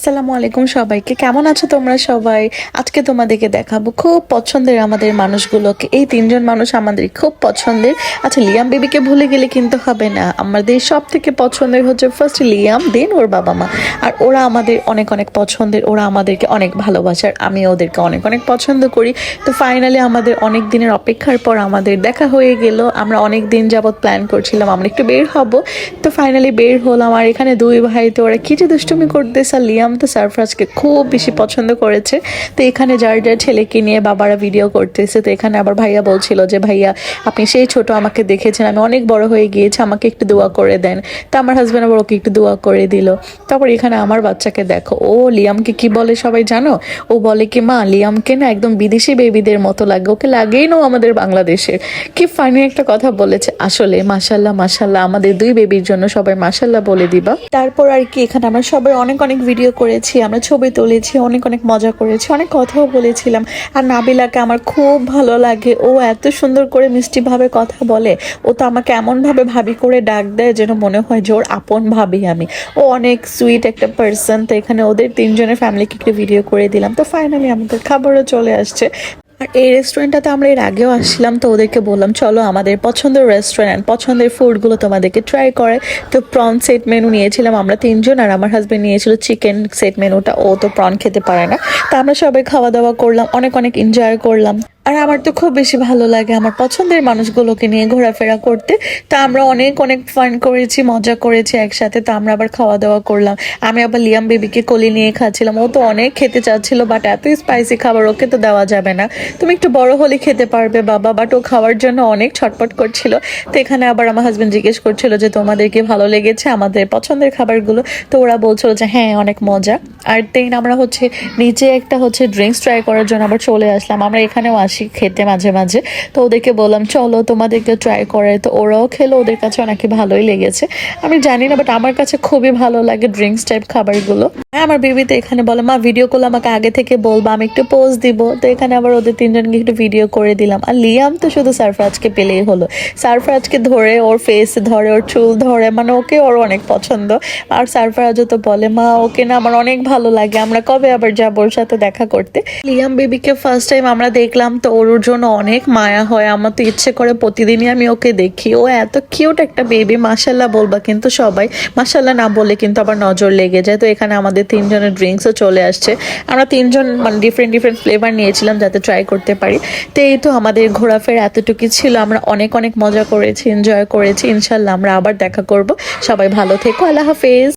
আসসালামু আলাইকুম সবাইকে। কেমন আছো তোমরা সবাই? আজকে তোমাদেরকে দেখাবো খুব পছন্দের আমাদের মানুষগুলোকে। এই তিনজন মানুষ আমাদের খুব পছন্দের। আচ্ছা, লিয়াম বেবিকে ভুলে গেলে কিন্তু হবে না। আমাদের সব থেকে পছন্দের হচ্ছে ফার্স্ট লিয়াম, দেন ওর বাবা মা। আর ওরা আমাদের অনেক অনেক পছন্দের, ওরা আমাদেরকে অনেক ভালোবাসার, আমি ওদেরকে অনেক অনেক পছন্দ করি। তো ফাইনালি আমাদের অনেক দিনের অপেক্ষার পর আমাদের দেখা হয়ে গেল। আমরা অনেক দিন যাবৎ প্ল্যান করছিলাম আমরা একটু বের হব। তো ফাইনালি বের হলাম। আর এখানে দুই ভাই তো ওরা কি যে দুষ্টুমি করতেছে। লিয়াম তো সারফরাজকে খুব বেশি পছন্দ করেছে। তো এখানে যার যার ছেলেকে নিয়ে বাবারা ভিডিও করতেছে। তো এখানে আবার ভাইয়া বলছিল যে ভাইয়া আপনি সেই ছোট আমাকে দেখেছেন, আমি অনেক বড় হয়ে গিয়েছি, আমাকে একটু দোয়া করে দেন। তো আমার হাজব্যান্ড আবার ওকে একটু দোয়া করে দিল। তারপর এখানে আমার বাচ্চাকে দেখো, ও লিয়ামকে কি বলে সবাই জানো? ও বলে কি মা লিয়ামকে না একদম বিদেশি বেবিদের মতো লাগে, ওকে লাগেই না আমাদের বাংলাদেশের। কি ফানি একটা কথা বলেছে। আসলে মাশাল্লাহ মাশাল্লাহ, আমাদের দুই বেবির জন্য সবাই মাশাল্লাহ বলে দিবা। তারপর আর কি এখানে আমরা সবাই অনেক অনেক ভিডিও করেছি, আমরা ছবি তুলেছি, অনেক অনেক মজা করেছি, অনেক কথাও বলেছিলাম। আর নাবিলাকে আমার খুব ভালো লাগে, ও এত সুন্দর করে মিষ্টিভাবে কথা বলে। ও তো আমাকে এমনভাবে ভাবি করে ডাক দেয় যেন মনে হয় যে ওর আপন ভাবি আমি। ও অনেক সুইট একটা পার্সন। তো এখানে ওদের তিনজনের ফ্যামিলিকে একটু ভিডিও করে দিলাম। তো ফাইনালি আমাদের খাবারও চলে আসছে। আর এই রেস্টুরেন্টটাতে আমরা এর আগেও আসছিলাম। তো ওদেরকে বললাম চলো আমাদের পছন্দের রেস্টুরেন্ট, পছন্দের ফুডগুলো তোমাদেরকে ট্রাই করে। তো প্রন সেট মেনু নিয়েছিলাম আমরা তিনজন, আর আমার হাজব্যান্ড নিয়েছিল চিকেন সেট মেনুটা। ও তো প্রন খেতে পারে না। তো আমরা সবাই খাওয়া দাওয়া করলাম, অনেক অনেক এনজয় করলাম। আর আমার তো খুব বেশি ভালো লাগে আমার পছন্দের মানুষগুলোকে নিয়ে ঘোরাফেরা করতে। তা আমরা অনেক অনেক ফান করেছি, মজা করেছি একসাথে। তো আমরা আবার খাওয়া দাওয়া করলাম। আমি আবার লিয়াম বেবিকে কোলে নিয়ে খাচ্ছিলাম। ও তো অনেক খেতে চাচ্ছিল, বাট এত স্পাইসি খাবার ওকে তো দেওয়া যাবে না। তুমি একটু বড় হলে খেতে পারবে বাবা, বাট ও খাওয়ার জন্য অনেক ছটপট করছিল। তো এখানে আবার আমার হাজব্যান্ড জিজ্ঞেস করছিল যে তোমাদেরকে ভালো লেগেছে আমাদের পছন্দের খাবারগুলো? তো ওরা বলছিল যে হ্যাঁ অনেক মজা। আর দেন আমরা নিচে একটা ড্রিঙ্কস ট্রাই করার জন্য আবার চলে আসলাম। আমরা এখানেও আসি খেতে মাঝে মাঝে। তো ওদেরকে বললাম চলো তোমাদেরকে ট্রাই করে। তো ওরাও খেলো, ওদের কাছে নাকি ভালোই লেগেছে। আমি জানি না, বাট আমার কাছে খুবই ভালো লাগে ড্রিঙ্কস টাইপ খাবারগুলো। হ্যাঁ, আমার বেবি তো এখানে বলে মা ভিডিও করলে আমাকে আগে থেকে বলবা, আমি একটু পোজ দিব। তো এখানে আবার ওদের তিনজনকে একটু ভিডিও করে দিলাম। আর লিয়াম তো শুধু সারফরাজকে পেলেই হলো, সারফরাজকে ধরে ওর ফেস ধরে, ওর চুল ধরে, মানে ওকে ওর অনেক পছন্দ। আর সারফরাজও তো বলে মা ওকে না আমার অনেক ভালো লাগে, আমরা কবে আবার যাবো ওর সাথে দেখা করতে। লিয়াম বেবিকে ফার্স্ট টাইম আমরা দেখলাম, তো ওর জন্য অনেক মায়া হয়। আমার তো ইচ্ছে করে প্রতিদিনই আমি ওকে দেখি। ও এত কিউট একটা বেবি, মাশাল্লাহ বলবা কিন্তু সবাই, মাশাল্লাহ না বলে কিন্তু আবার নজর লেগে যায়। তো এখানে আমাদের তিনজনের ড্রিঙ্কসও চলে আসছে। আমরা তিনজন মানে ডিফারেন্ট ডিফারেন্ট ফ্লেভার নিয়েছিলাম যাতে ট্রাই করতে পারি। তো এই তো আমাদের ঘোরাফেরা এতটুকু ছিল। আমরা অনেক অনেক মজা করেছি, এনজয় করেছি। ইনশাল্লাহ আমরা আবার দেখা করব। সবাই ভালো থেকো, আল্লাহ হাফেজ।